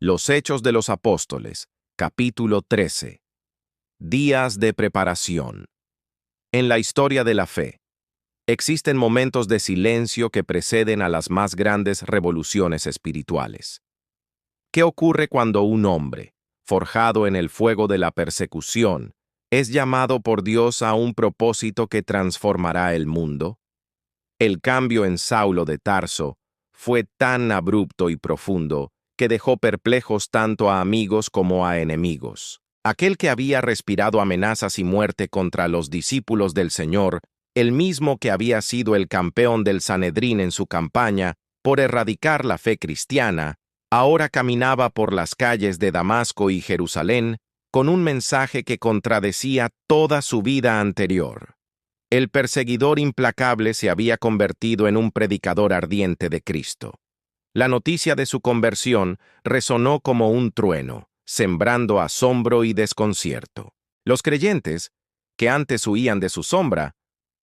Los Hechos de los Apóstoles, capítulo 13. Días de preparación. En la historia de la fe, existen momentos de silencio que preceden a las más grandes revoluciones espirituales. ¿Qué ocurre cuando un hombre, forjado en el fuego de la persecución, es llamado por Dios a un propósito que transformará el mundo? El cambio en Saulo de Tarso fue tan abrupto y profundo que dejó perplejos tanto a amigos como a enemigos. Aquel que había respirado amenazas y muerte contra los discípulos del Señor, el mismo que había sido el campeón del Sanedrín en su campaña por erradicar la fe cristiana, ahora caminaba por las calles de Damasco y Jerusalén con un mensaje que contradecía toda su vida anterior. El perseguidor implacable se había convertido en un predicador ardiente de Cristo. La noticia de su conversión resonó como un trueno, sembrando asombro y desconcierto. Los creyentes, que antes huían de su sombra,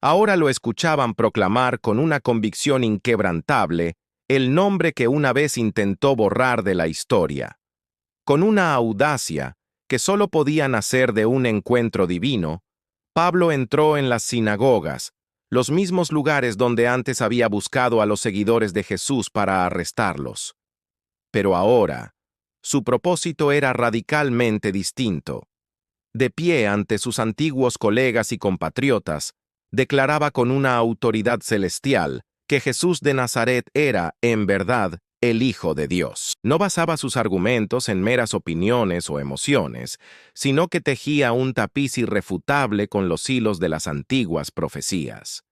ahora lo escuchaban proclamar con una convicción inquebrantable el nombre que una vez intentó borrar de la historia. Con una audacia que solo podía nacer de un encuentro divino, Pablo entró en las sinagogas, los mismos lugares donde antes había buscado a los seguidores de Jesús para arrestarlos. Pero ahora, su propósito era radicalmente distinto. De pie ante sus antiguos colegas y compatriotas, declaraba con una autoridad celestial que Jesús de Nazaret era, en verdad, el Hijo de Dios. No basaba sus argumentos en meras opiniones o emociones, sino que tejía un tapiz irrefutable con los hilos de las antiguas profecías.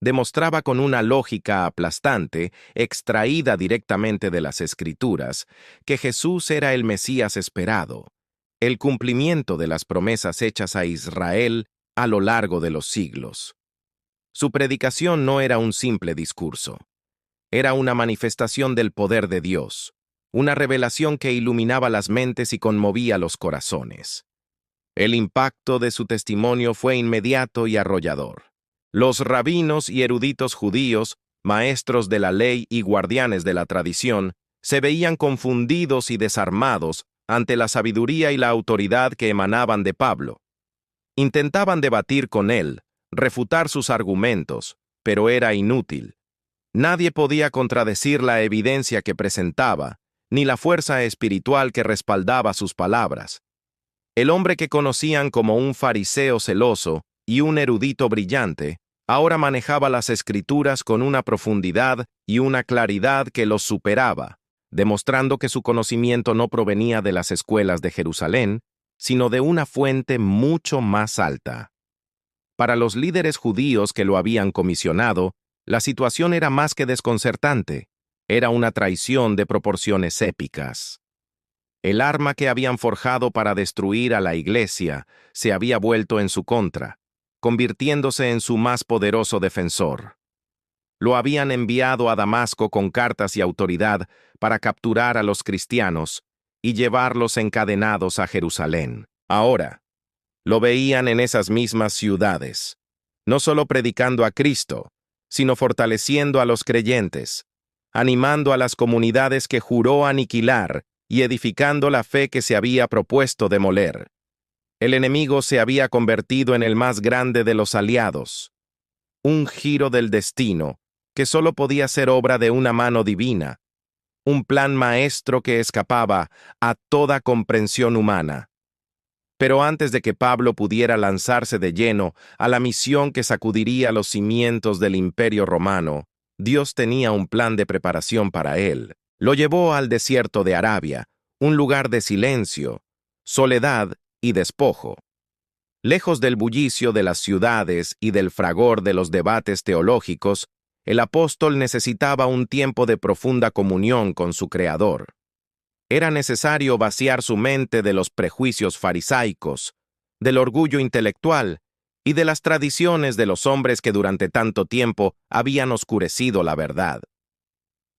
Demostraba con una lógica aplastante, extraída directamente de las Escrituras, que Jesús era el Mesías esperado, el cumplimiento de las promesas hechas a Israel a lo largo de los siglos. Su predicación no era un simple discurso. Era una manifestación del poder de Dios, una revelación que iluminaba las mentes y conmovía los corazones. El impacto de su testimonio fue inmediato y arrollador. Los rabinos y eruditos judíos, maestros de la ley y guardianes de la tradición, se veían confundidos y desarmados ante la sabiduría y la autoridad que emanaban de Pablo. Intentaban debatir con él, refutar sus argumentos, pero era inútil. Nadie podía contradecir la evidencia que presentaba, ni la fuerza espiritual que respaldaba sus palabras. El hombre que conocían como un fariseo celoso y un erudito brillante, ahora manejaba las Escrituras con una profundidad y una claridad que los superaba, demostrando que su conocimiento no provenía de las escuelas de Jerusalén, sino de una fuente mucho más alta. Para los líderes judíos que lo habían comisionado, la situación era más que desconcertante. Era una traición de proporciones épicas. El arma que habían forjado para destruir a la Iglesia se había vuelto en su contra, convirtiéndose en su más poderoso defensor. Lo habían enviado a Damasco con cartas y autoridad para capturar a los cristianos y llevarlos encadenados a Jerusalén. Ahora, lo veían en esas mismas ciudades, no solo predicando a Cristo, sino fortaleciendo a los creyentes, animando a las comunidades que juró aniquilar y edificando la fe que se había propuesto demoler. El enemigo se había convertido en el más grande de los aliados. Un giro del destino que solo podía ser obra de una mano divina, un plan maestro que escapaba a toda comprensión humana. Pero antes de que Pablo pudiera lanzarse de lleno a la misión que sacudiría los cimientos del Imperio Romano, Dios tenía un plan de preparación para él. Lo llevó al desierto de Arabia, un lugar de silencio, soledad y despojo. Lejos del bullicio de las ciudades y del fragor de los debates teológicos, el apóstol necesitaba un tiempo de profunda comunión con su Creador. Era necesario vaciar su mente de los prejuicios farisaicos, del orgullo intelectual y de las tradiciones de los hombres que durante tanto tiempo habían oscurecido la verdad.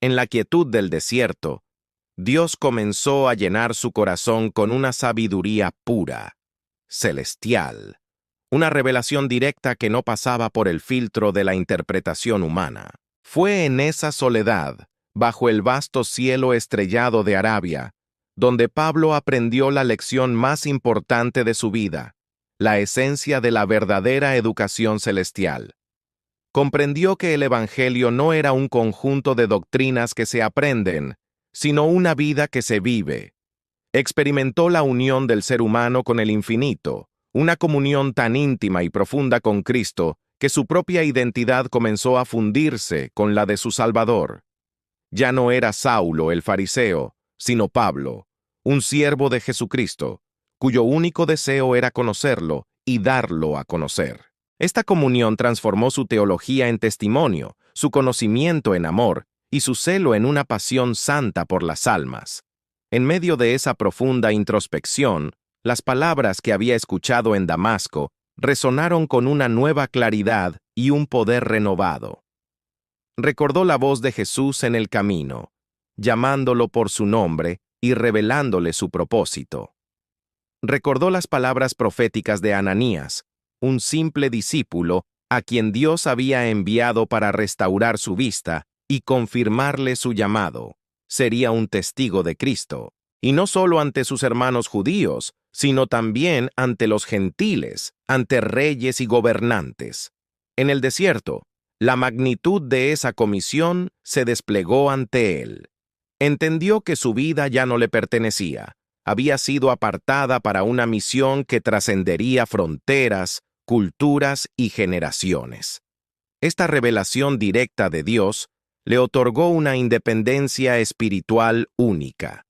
En la quietud del desierto, Dios comenzó a llenar su corazón con una sabiduría pura, celestial, una revelación directa que no pasaba por el filtro de la interpretación humana. Fue en esa soledad, bajo el vasto cielo estrellado de Arabia, donde Pablo aprendió la lección más importante de su vida, la esencia de la verdadera educación celestial. Comprendió que el Evangelio no era un conjunto de doctrinas que se aprenden, sino una vida que se vive. Experimentó la unión del ser humano con el infinito, una comunión tan íntima y profunda con Cristo que su propia identidad comenzó a fundirse con la de su Salvador. Ya no era Saulo el fariseo, sino Pablo, un siervo de Jesucristo, cuyo único deseo era conocerlo y darlo a conocer. Esta comunión transformó su teología en testimonio, su conocimiento en amor y su celo en una pasión santa por las almas. En medio de esa profunda introspección, las palabras que había escuchado en Damasco resonaron con una nueva claridad y un poder renovado. Recordó la voz de Jesús en el camino, llamándolo por su nombre y revelándole su propósito. Recordó las palabras proféticas de Ananías, un simple discípulo a quien Dios había enviado para restaurar su vista y confirmarle su llamado. Sería un testigo de Cristo, y no solo ante sus hermanos judíos, sino también ante los gentiles, ante reyes y gobernantes. En el desierto, la magnitud de esa comisión se desplegó ante él. Entendió que su vida ya no le pertenecía. Había sido apartada para una misión que trascendería fronteras, culturas y generaciones. Esta revelación directa de Dios le otorgó una independencia espiritual única.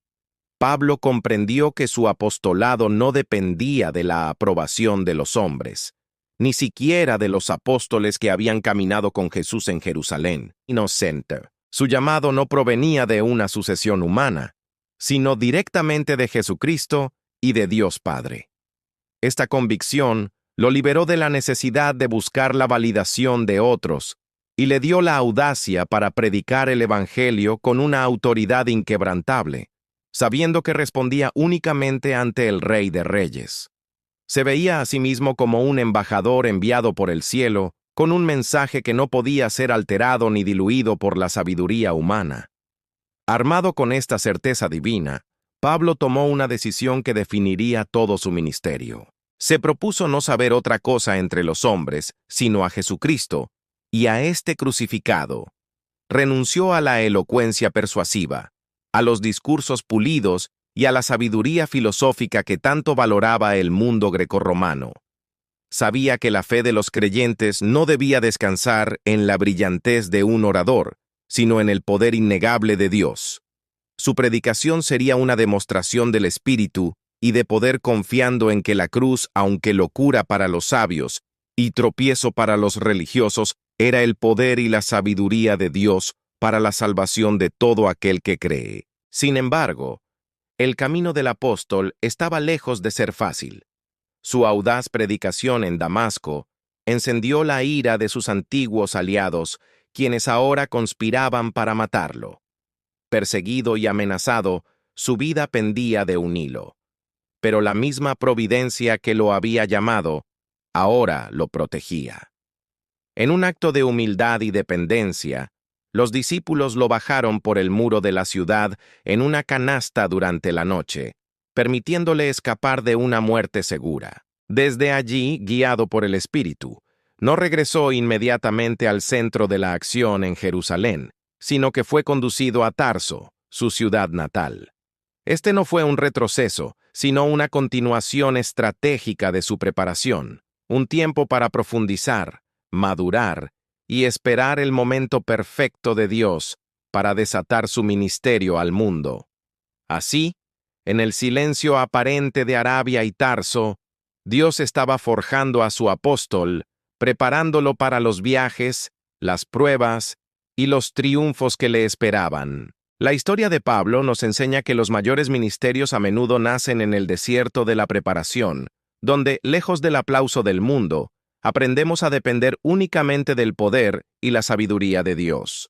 Pablo comprendió que su apostolado no dependía de la aprobación de los hombres, ni siquiera de los apóstoles que habían caminado con Jesús en Jerusalén. Inocente. Su llamado no provenía de una sucesión humana, sino directamente de Jesucristo y de Dios Padre. Esta convicción lo liberó de la necesidad de buscar la validación de otros y le dio la audacia para predicar el Evangelio con una autoridad inquebrantable, sabiendo que respondía únicamente ante el Rey de Reyes. Se veía a sí mismo como un embajador enviado por el cielo, con un mensaje que no podía ser alterado ni diluido por la sabiduría humana. Armado con esta certeza divina, Pablo tomó una decisión que definiría todo su ministerio. Se propuso no saber otra cosa entre los hombres, sino a Jesucristo, y a este crucificado. Renunció a la elocuencia persuasiva, a los discursos pulidos y a la sabiduría filosófica que tanto valoraba el mundo grecorromano. Sabía que la fe de los creyentes no debía descansar en la brillantez de un orador, sino en el poder innegable de Dios. Su predicación sería una demostración del Espíritu y de poder, confiando en que la cruz, aunque locura para los sabios y tropiezo para los religiosos, era el poder y la sabiduría de Dios para la salvación de todo aquel que cree. Sin embargo, el camino del apóstol estaba lejos de ser fácil. Su audaz predicación en Damasco encendió la ira de sus antiguos aliados, quienes ahora conspiraban para matarlo. Perseguido y amenazado, su vida pendía de un hilo. Pero la misma providencia que lo había llamado, ahora lo protegía. En un acto de humildad y dependencia, los discípulos lo bajaron por el muro de la ciudad en una canasta durante la noche, permitiéndole escapar de una muerte segura. Desde allí, guiado por el Espíritu, no regresó inmediatamente al centro de la acción en Jerusalén, sino que fue conducido a Tarso, su ciudad natal. Este no fue un retroceso, sino una continuación estratégica de su preparación, un tiempo para profundizar, madurar y esperar el momento perfecto de Dios para desatar su ministerio al mundo. Así, en el silencio aparente de Arabia y Tarso, Dios estaba forjando a su apóstol, preparándolo para los viajes, las pruebas y los triunfos que le esperaban. La historia de Pablo nos enseña que los mayores ministerios a menudo nacen en el desierto de la preparación, donde, lejos del aplauso del mundo, aprendemos a depender únicamente del poder y la sabiduría de Dios.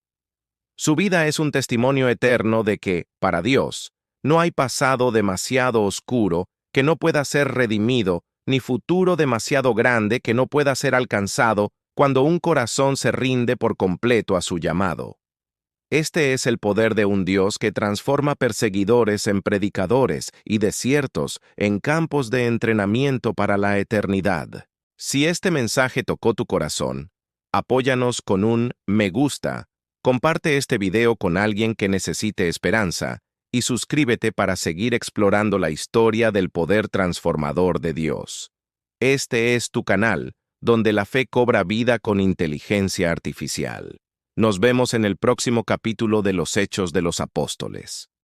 Su vida es un testimonio eterno de que, para Dios, no hay pasado demasiado oscuro que no pueda ser redimido, ni futuro demasiado grande que no pueda ser alcanzado cuando un corazón se rinde por completo a su llamado. Este es el poder de un Dios que transforma perseguidores en predicadores y desiertos en campos de entrenamiento para la eternidad. Si este mensaje tocó tu corazón, apóyanos con un me gusta, comparte este video con alguien que necesite esperanza y suscríbete para seguir explorando la historia del poder transformador de Dios. Este es tu canal, donde la fe cobra vida con inteligencia artificial. Nos vemos en el próximo capítulo de los Hechos de los Apóstoles.